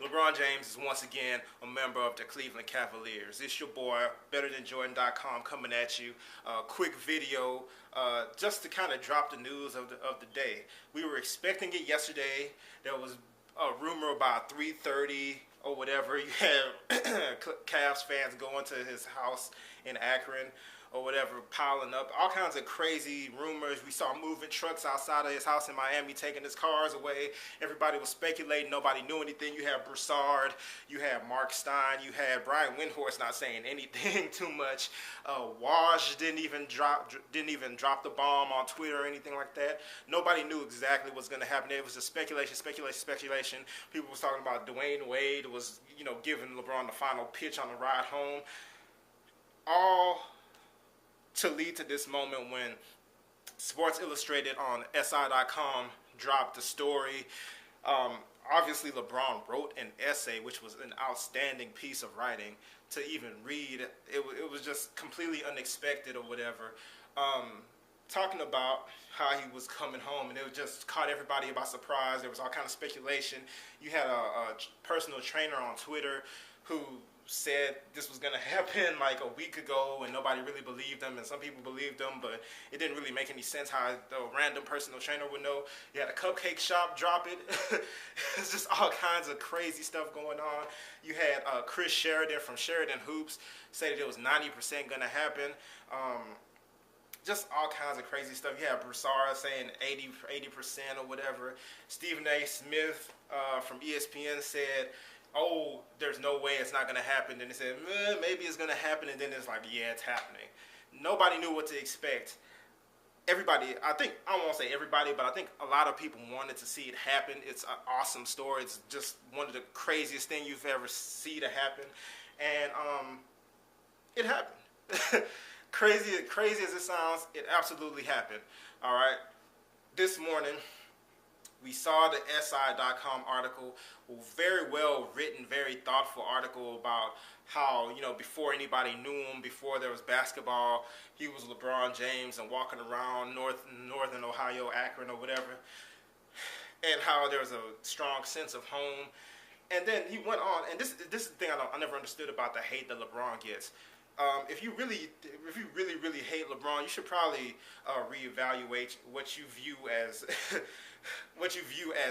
LeBron James is once again a member of the Cleveland Cavaliers. It's your boy, BetterThanJordan.com, coming at you. Quick video just to kind of drop the news of the day. We were expecting it yesterday. There was a rumor about 3:30 or whatever. You had Cavs fans going to his house in Akron or whatever, piling up. All kinds of crazy rumors. We saw moving trucks outside of his house in Miami taking his cars away. Everybody was speculating. Nobody knew anything. You had Broussard. You had Mark Stein. You had Brian Windhorst not saying anything too much. Waj didn't even drop the bomb on Twitter or anything like that. Nobody knew exactly what's going to happen. It was just speculation. People was talking about Dwayne Wade was, giving LeBron the final pitch on the ride home. All to lead to this moment when Sports Illustrated on SI.com dropped the story. Obviously, LeBron wrote an essay, which was an outstanding piece of writing to even read. It was just completely unexpected or whatever. Talking about how he was coming home, and it just caught everybody by surprise. There was all kind of speculation. You had a personal trainer on Twitter who said this was going to happen like a week ago, and nobody really believed him, and some people believed him, but it didn't really make any sense how the random personal trainer would know. You had a cupcake shop drop it. It's just all kinds of crazy stuff going on. You had Chris Sheridan from Sheridan Hoops say that it was 90% going to happen. Just all kinds of crazy stuff. You had Broussard saying 80% or whatever. Stephen A. Smith from ESPN said, oh, there's no way it's not going to happen. Then they said, maybe it's going to happen. And then it's like, yeah, it's happening. Nobody knew what to expect. Everybody, I don't want to say everybody, but I think a lot of people wanted to see it happen. It's an awesome story. It's just one of the craziest things you've ever seen to happen. And it happened. Crazy as it sounds, it absolutely happened. All right. This morning, we saw the SI.com article, very well written, very thoughtful article about how, before anybody knew him, before there was basketball, he was LeBron James and walking around northern Ohio, Akron or whatever, and how there was a strong sense of home. And then he went on, and this is the thing I never understood about the hate that LeBron gets. If you really hate LeBron, you should probably reevaluate what you view as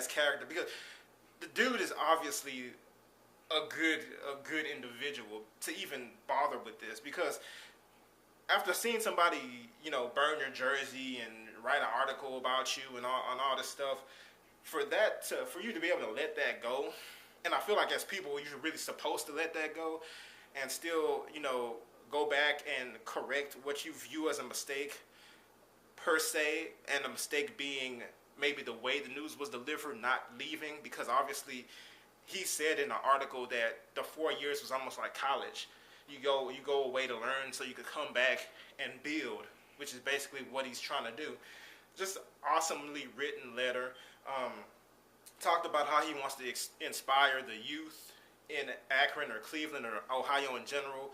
character, because the dude is obviously a good individual to even bother with this. Because after seeing somebody burn your jersey and write an article about you and all this stuff, for you to be able to let that go, and I feel like as people you're really supposed to let that go, and still go back and correct what you view as a mistake per se, and the mistake being maybe the way the news was delivered, not leaving, because obviously he said in the article that the 4 years was almost like college. You go away to learn so you could come back and build, which is basically what he's trying to do. Just awesomely written letter. Talked about how he wants to inspire the youth in Akron or Cleveland or Ohio in general,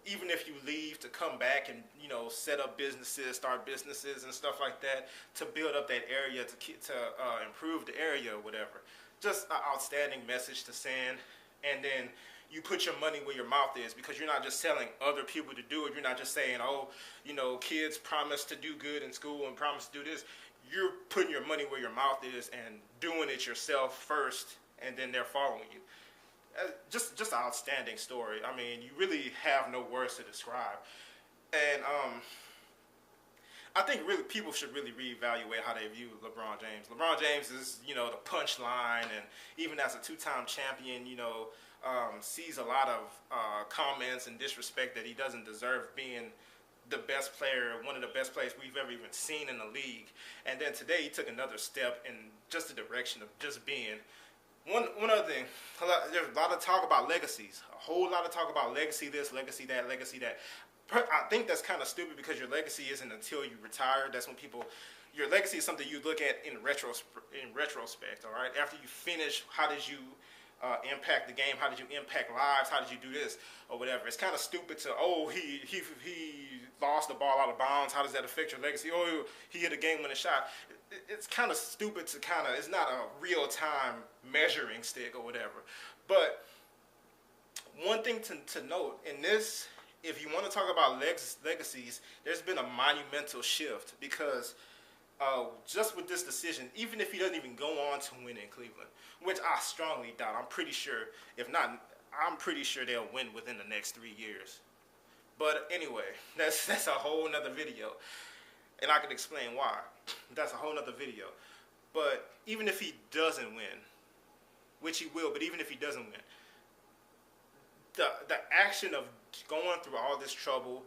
even if you leave, to come back and set up businesses, start businesses and stuff like that, to build up that area, to improve the area or whatever. Just an outstanding message to send. And then you put your money where your mouth is, because you're not just telling other people to do it. You're not just saying, oh, kids promise to do good in school and promise to do this. You're putting your money where your mouth is and doing it yourself first, and then they're following you. Just an outstanding story. I mean, you really have no words to describe. And I think really people should really reevaluate how they view LeBron James. LeBron James is, the punchline, and even as a two-time champion, sees a lot of comments and disrespect that he doesn't deserve being the best player, one of the best players we've ever even seen in the league. And then today he took another step in just the direction of just being. One other thing, there's a lot of talk about legacies. A whole lot of talk about legacy this, legacy that, legacy that. I think that's kind of stupid, because your legacy isn't until you retire. That's when your legacy is something you look at in retrospect, all right? After you finish, how did you impact the game? How did you impact lives? How did you do this or whatever? It's kind of stupid to, oh, he lost the ball out of bounds. How does that affect your legacy? Oh, he hit a game-winning shot. It's kind of stupid to it's not a real-time measuring stick or whatever. But one thing to note in this, if you want to talk about legacies, there's been a monumental shift because just with this decision, even if he doesn't even go on to win in Cleveland, which I strongly doubt, I'm pretty sure, if not, I'm pretty sure they'll win within the next 3 years. But anyway, that's a whole nother video, and I can explain why. That's a whole nother video. But even if he doesn't win, which he will, but even if he doesn't win, the action of going through all this trouble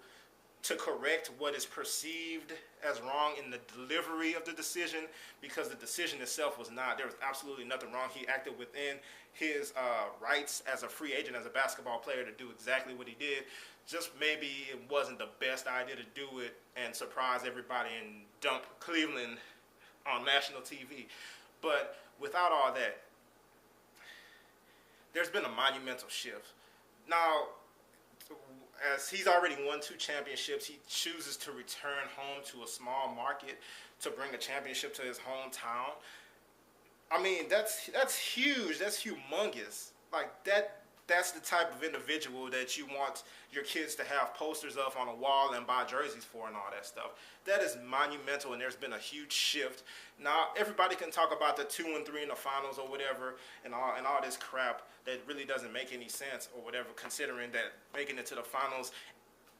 to correct what is perceived as wrong in the delivery of the decision, because the decision itself was not, there was absolutely nothing wrong. He acted within his rights as a free agent, as a basketball player, to do exactly what he did. Just maybe it wasn't the best idea to do it and surprise everybody and dump Cleveland on national TV. But without all that, there's been a monumental shift. Now, as he's already won 2 championships, he chooses to return home to a small market to bring a championship to his hometown. I mean, that's huge. That's humongous. Like that's the type of individual that you want your kids to have posters of on a wall and buy jerseys for and all that stuff. That is monumental, and there's been a huge shift. Now, everybody can talk about the 2 and 3 in the finals or whatever and all this crap that really doesn't make any sense or whatever, considering that making it to the finals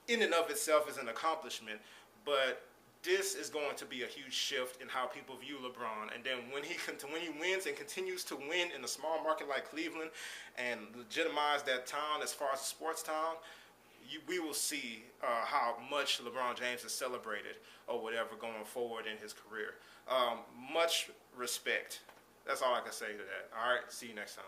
in and of itself is an accomplishment. But this is going to be a huge shift in how people view LeBron. And then when he wins and continues to win in a small market like Cleveland and legitimize that town as far as a sports town, we will see how much LeBron James is celebrated or whatever going forward in his career. Much respect. That's all I can say to that. All right, see you next time.